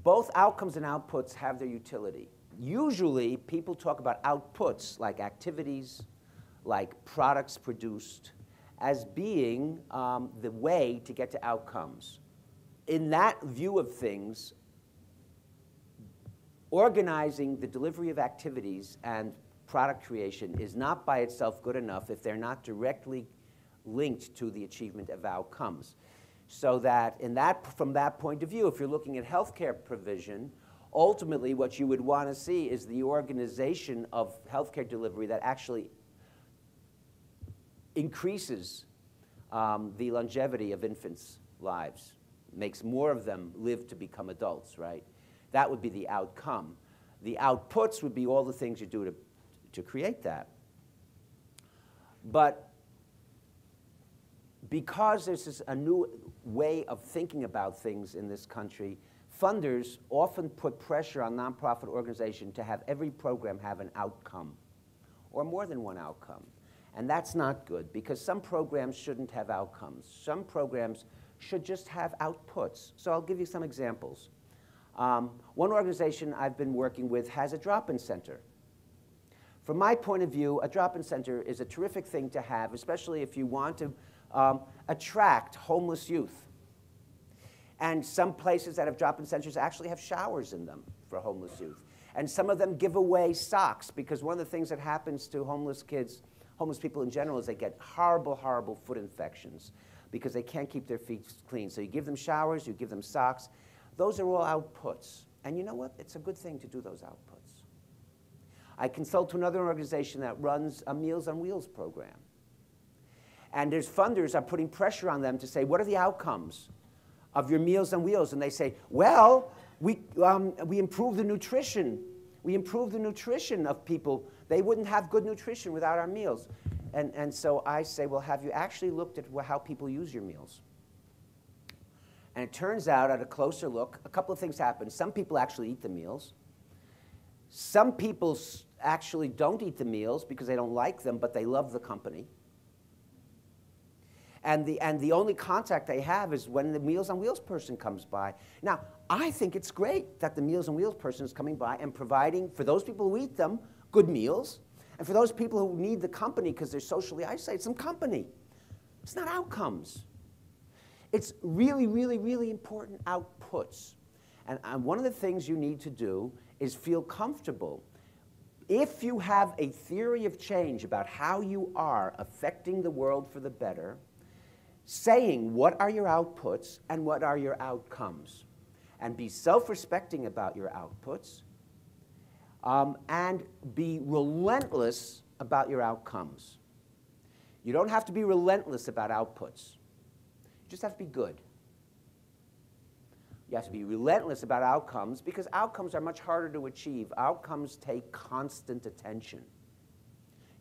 both outcomes and outputs have their utility. Usually, people talk about outputs like activities, like products produced, as being the way to get to outcomes. In that view of things, organizing the delivery of activities and product creation is not by itself good enough if they're not directly linked to the achievement of outcomes. So that, from that point of view, if you're looking at healthcare provision, ultimately what you would want to see is the organization of healthcare delivery that actually increases the longevity of infants' lives, makes more of them live to become adults, right? That would be the outcome. The outputs would be all the things you do to create that. But because there's a new way of thinking about things in this country, funders often put pressure on nonprofit organizations to have every program have an outcome, or more than one outcome. And that's not good, because some programs shouldn't have outcomes. Some programs should just have outputs. So I'll give you some examples. One organization I've been working with has a drop-in center. From my point of view, a drop-in center is a terrific thing to have, especially if you want to attract homeless youth. And some places that have drop-in centers actually have showers in them for homeless youth. And some of them give away socks, because one of the things that happens to homeless kids, homeless people in general, is they get horrible, horrible foot infections because they can't keep their feet clean. So you give them showers, you give them socks. Those are all outputs. And you know what? It's a good thing to do those outputs. I consult to another organization that runs a Meals on Wheels program. And there's funders are putting pressure on them to say, what are the outcomes of your Meals on Wheels? And they say, well, we improve the nutrition. We improve the nutrition of people. They wouldn't have good nutrition without our meals. And so I say, well, have you actually looked at how people use your meals? And it turns out, at a closer look, a couple of things happen. Some people actually eat the meals. Some people actually don't eat the meals because they don't like them, but they love the company. And the only contact they have is when the Meals on Wheels person comes by. Now, I think it's great that the Meals on Wheels person is coming by and providing, for those people who eat them, good meals, and for those people who need the company because they're socially isolated, some company. It's not outcomes. It's really, really, really important outputs. And one of the things you need to do is feel comfortable. If you have a theory of change about how you are affecting the world for the better, saying what are your outputs and what are your outcomes, and be self-respecting about your outputs, and be relentless about your outcomes. You don't have to be relentless about outputs. You just have to be good. You have to be relentless about outcomes, because outcomes are much harder to achieve. Outcomes take constant attention.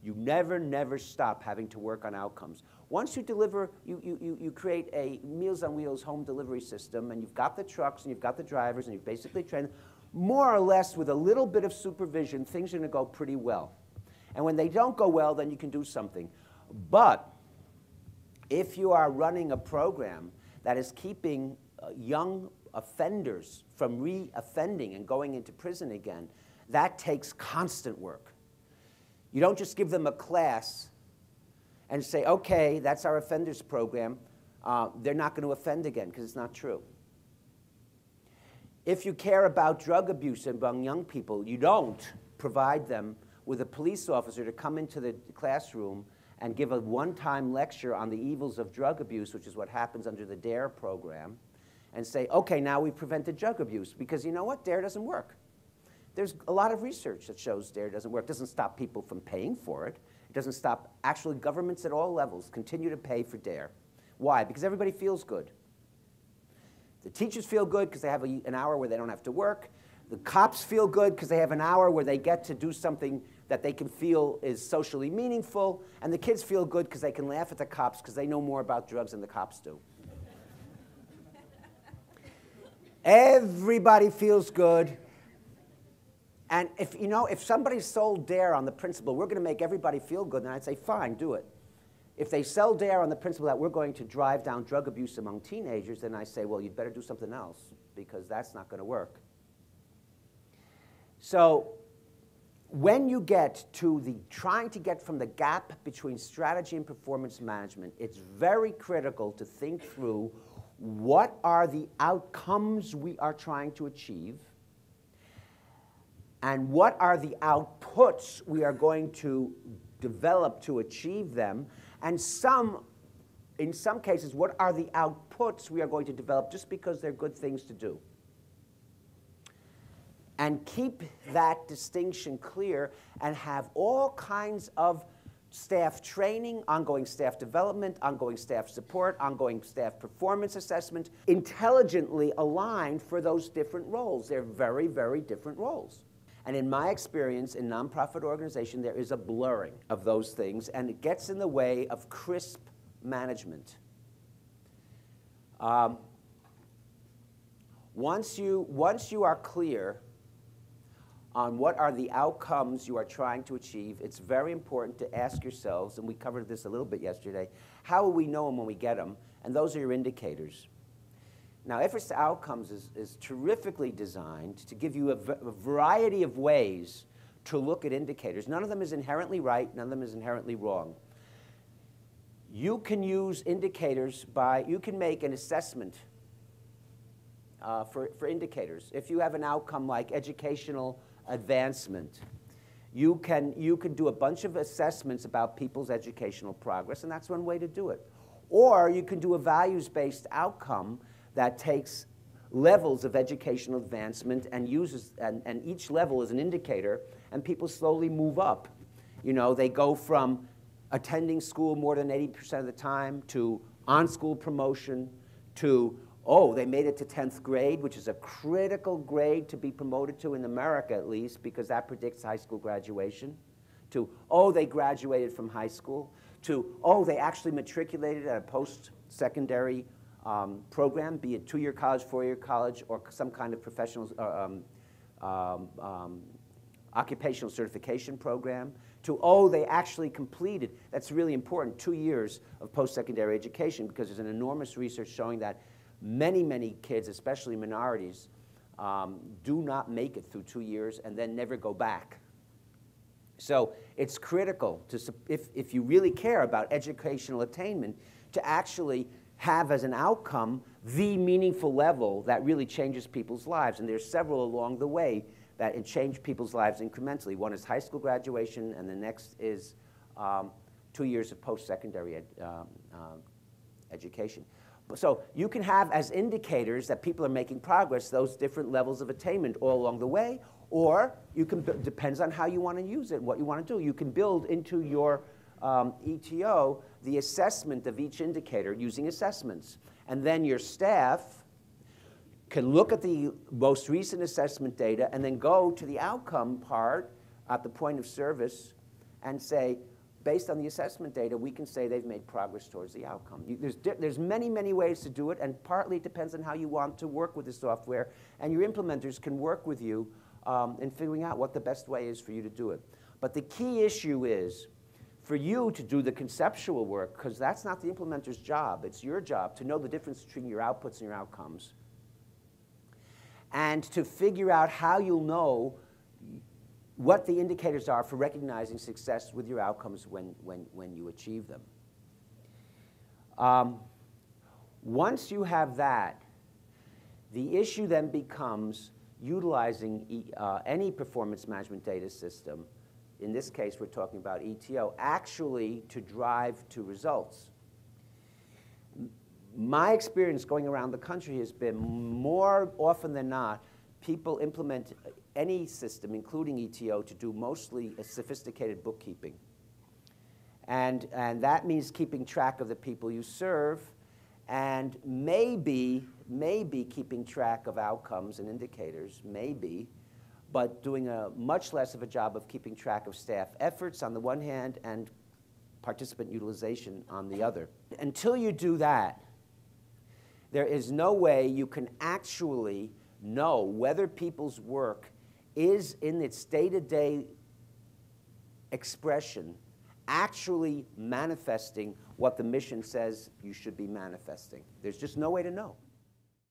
You never, never stop having to work on outcomes. Once you deliver, you create a Meals on Wheels home delivery system, and you've got the trucks, and you've got the drivers, and you've basically trained, more or less with a little bit of supervision, things are going to go pretty well. And when they don't go well, then you can do something. But if you are running a program that is keeping young offenders from re-offending and going into prison again, that takes constant work. You don't just give them a class and say, okay, that's our offenders program. They're not going to offend again, because it's not true. If you care about drug abuse among young people, you don't provide them with a police officer to come into the classroom and give a one-time lecture on the evils of drug abuse, which is what happens under the DARE program, and say, okay, now we've prevented drug abuse. Because you know what? DARE doesn't work. There's a lot of research that shows DARE doesn't work. It doesn't stop people from paying for it. It doesn't stop, actually, governments at all levels continue to pay for DARE. Why? Because everybody feels good. The teachers feel good because they have an hour where they don't have to work. The cops feel good because they have an hour where they get to do something that they can feel is socially meaningful. And the kids feel good because they can laugh at the cops because they know more about drugs than the cops do. Everybody feels good. And if somebody sold DARE on the principle, we're going to make everybody feel good, then I'd say, fine, do it. If they sell DARE on the principle that we're going to drive down drug abuse among teenagers, then I say, well, you'd better do something else, because that's not going to work. So when you get to the trying to get from the gap between strategy and performance management, it's very critical to think through what are the outcomes we are trying to achieve and what are the outputs we are going to develop to achieve them, and in some cases, what are the outputs we are going to develop just because they're good things to do. And keep that distinction clear and have all kinds of staff training, ongoing staff development, ongoing staff support, ongoing staff performance assessment, intelligently aligned for those different roles. They're very, very different roles. And in my experience in nonprofit organization, there is a blurring of those things, and it gets in the way of crisp management. Once you are clear on what are the outcomes you are trying to achieve, it's very important to ask yourselves, and we covered this a little bit yesterday, how will we know them when we get them? And those are your indicators. Now, efforts to outcomes is terrifically designed to give you a variety of ways to look at indicators. None of them is inherently right, none of them is inherently wrong. You can use indicators you can make an assessment for indicators. If you have an outcome like educational advancement, you can do a bunch of assessments about people's educational progress, and that's one way to do it. Or you can do a values-based outcome that takes levels of educational advancement and uses, and each level is an indicator, and people slowly move up. You know, they go from attending school more than 80% of the time to on-school promotion to, oh, they made it to 10th grade, which is a critical grade to be promoted to in America at least, because that predicts high school graduation, to, oh, they graduated from high school, to, oh, they actually matriculated at a post-secondary program, be it 2-year college, 4-year college, or some kind of professional occupational certification program, to, oh, they actually completed, that's really important, 2 years of post-secondary education, because there's an enormous research showing that many, many kids, especially minorities, do not make it through 2 years and then never go back. So it's critical, if you really care about educational attainment, to actually have as an outcome the meaningful level that really changes people's lives. And there's several along the way that change people's lives incrementally. One is high school graduation, and the next is 2 years of post-secondary education. So you can have as indicators that people are making progress those different levels of attainment all along the way, or you can, depends on how you want to use it, what you want to do. You can build into your ETO the assessment of each indicator using assessments. And then your staff can look at the most recent assessment data and then go to the outcome part at the point of service and say, based on the assessment data, we can say they've made progress towards the outcome. There's many, many ways to do it, and partly it depends on how you want to work with the software, and your implementers can work with you in figuring out what the best way is for you to do it. But the key issue is for you to do the conceptual work, because that's not the implementer's job. It's your job to know the difference between your outputs and your outcomes, and to figure out how you'll know what the indicators are for recognizing success with your outcomes when you achieve them. Once you have that, the issue then becomes utilizing any performance management data system. In this case, we're talking about ETO, actually to drive to results. My experience going around the country has been more often than not, people implement any system, including ETO, to do mostly a sophisticated bookkeeping. And that means keeping track of the people you serve, and maybe keeping track of outcomes and indicators, maybe, but doing a much less of a job of keeping track of staff efforts on the one hand and participant utilization on the other. Until you do that, there is no way you can actually know whether people's work is in its day-to-day expression actually manifesting what the mission says you should be manifesting. There's just no way to know.